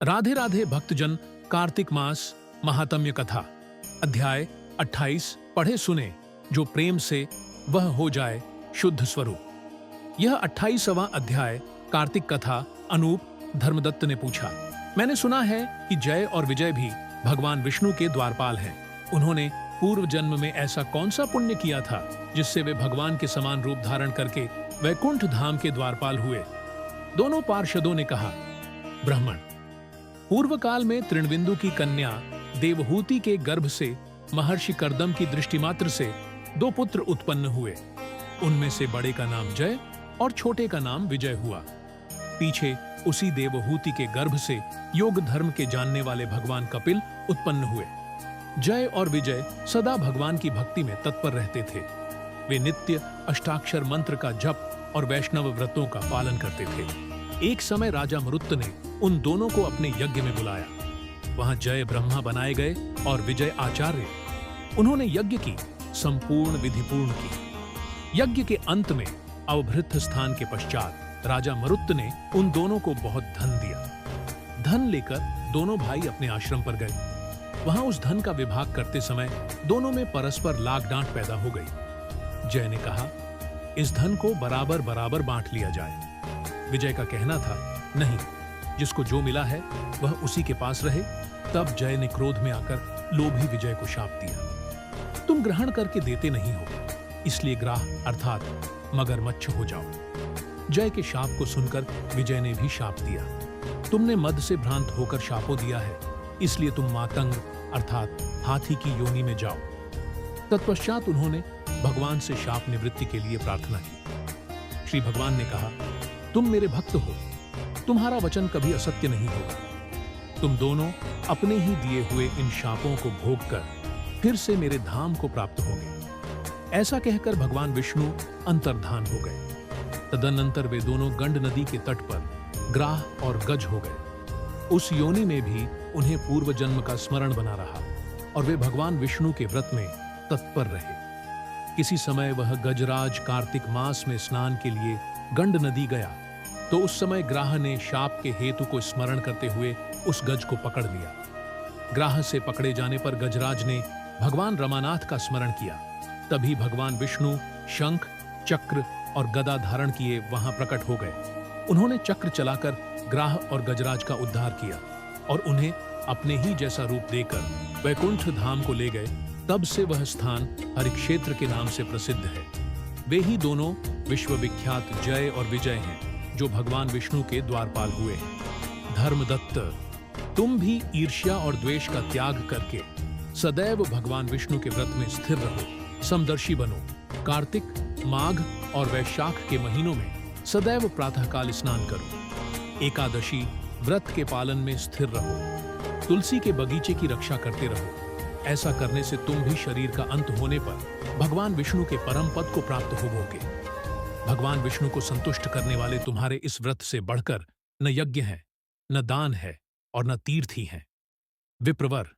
राधे राधे भक्तजन। कार्तिक मास महात्म्य कथा अध्याय 28 पढ़े सुने जो प्रेम से वह हो जाए शुद्ध स्वरूप। यह 28वां अध्याय कार्तिक कथा। अनूप धर्मदत्त ने पूछा, मैंने सुना है कि जय और विजय भी भगवान विष्णु के द्वारपाल हैं। उन्होंने पूर्व जन्म में ऐसा कौन सा पुण्य किया था जिससे वे भगवान के समान रूप धारण करके वैकुंठ धाम के द्वारपाल हुए? दोनों पार्षदों ने कहा, ब्राह्मण, पूर्व काल में तृणबिंदु की कन्या देवहूति के गर्भ से महर्षि कर्दम की दृष्टि मात्र से 2 पुत्र उत्पन्न हुए। उनमें से बड़े का नाम जय और छोटे का नाम विजय हुआ। पीछे उसी देवहूति के गर्भ से योग धर्म के जानने वाले भगवान कपिल उत्पन्न हुए। जय और विजय सदा भगवान की भक्ति में तत्पर रहते थे। वे नित्य अष्टाक्षर मंत्र का जप और वैष्णव व्रतों का पालन करते थे। एक समय राजा मरुत ने उन दोनों को अपने यज्ञ में बुलाया। वहां जय ब्रह्मा बनाए गए और विजय आचार्य। उन्होंने यज्ञ की संपूर्ण विधि पूर्ण की। यज्ञ के अंत में अवभृत स्थान के पश्चात राजा मरुत ने उन दोनों को बहुत धन दिया। धन लेकर दोनों भाई अपने आश्रम पर गए। वहां उस धन का विभाग करते समय दोनों में परस्पर लाग डांट पैदा हो गई। जय ने कहा, इस धन को बराबर बराबर बांट लिया जाए। विजय का कहना था, नहीं, जिसको जो मिला है वह उसी के पास रहे। तब जय ने क्रोध में आकर लोभी विजय को शाप दिया, तुम ग्रहण करके देते नहीं हो, इसलिए ग्राह अर्थात मगरमच्छ हो जाओ। जय के शाप को सुनकर विजय ने भी शाप दिया, तुमने मद से भ्रांत होकर शापो दिया है, इसलिए तुम मातंग अर्थात हाथी की योनि में जाओ। तत्पश्चात उन्होंने भगवान से शाप निवृत्ति के लिए प्रार्थना की। श्री भगवान ने कहा, तुम मेरे भक्त हो, तुम्हारा वचन कभी असत्य नहीं होगा। तुम दोनों अपने ही दिए हुए इन शापों को भोग कर फिर से मेरे धाम को प्राप्त होंगे। ऐसा कहकर भगवान विष्णु अंतर्धान हो गए। तदनंतर वे दोनों गंड नदी के तट पर ग्राह और गज हो गए। उस योनि में भी उन्हें पूर्व जन्म का स्मरण बना रहा और वे भगवान विष्णु के व्रत में तत्पर रहे। किसी समय वह गजराज कार्तिक मास में स्नान के लिए गंड नदी गया तो उस समय ग्राह ने शाप के हेतु को स्मरण करते हुए उस गज को पकड़ लिया। ग्राह से पकड़े जाने पर गजराज ने भगवान रमानाथ का स्मरण किया। तभी भगवान विष्णु शंख, चक्र और गदा धारण किए वहां प्रकट हो गए। उन्होंने चक्र चलाकर ग्राह और गजराज का उद्धार किया और उन्हें अपने ही जैसा रूप देकर वैकुंठ धाम को ले गए। तब से वह स्थान हरिक्षेत्र के नाम से प्रसिद्ध है। वे ही दोनों विश्वविख्यात जय और विजय हैं जो भगवान विष्णु के द्वारपाल हुए हैं। धर्मदत्त, तुम भी ईर्ष्या और द्वेष का त्याग करके सदैव भगवान विष्णु के व्रत में स्थिर रहो, समदर्शी बनो। कार्तिक, माघ और वैशाख के महीनों में सदैव प्रातःकाल स्नान करो। एकादशी व्रत के पालन में स्थिर रहो। तुलसी के बगीचे की रक्षा करते रहो। ऐसा करने से तुम भी शरीर का अंत होने पर भगवान विष्णु के परम पद को प्राप्त होवोगे। भगवान विष्णु को संतुष्ट करने वाले तुम्हारे इस व्रत से बढ़कर न यज्ञ है, न दान है और न तीर्थ ही है। विप्रवर,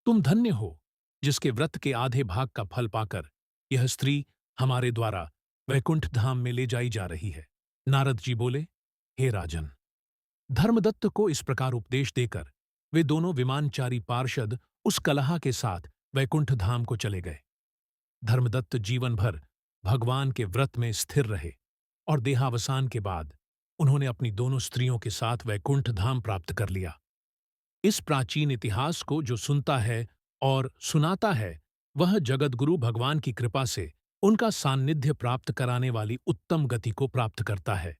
तुम धन्य हो जिसके व्रत के आधे भाग का फल पाकर यह स्त्री हमारे द्वारा वैकुंठ धाम में ले जाई जा रही है। नारद जी बोले, हे राजन। धर्मदत्त को इस प्रकार उपदेश देकर वे दोनों विमानचारी पार्षद उस कलहा के साथ वैकुंठ धाम को चले गए। धर्मदत्त जीवन भर भगवान के व्रत में स्थिर रहे और देहावसान के बाद उन्होंने अपनी दोनों स्त्रियों के साथ वैकुंठ धाम प्राप्त कर लिया। इस प्राचीन इतिहास को जो सुनता है और सुनाता है वह जगतगुरु भगवान की कृपा से उनका सान्निध्य प्राप्त कराने वाली उत्तम गति को प्राप्त करता है।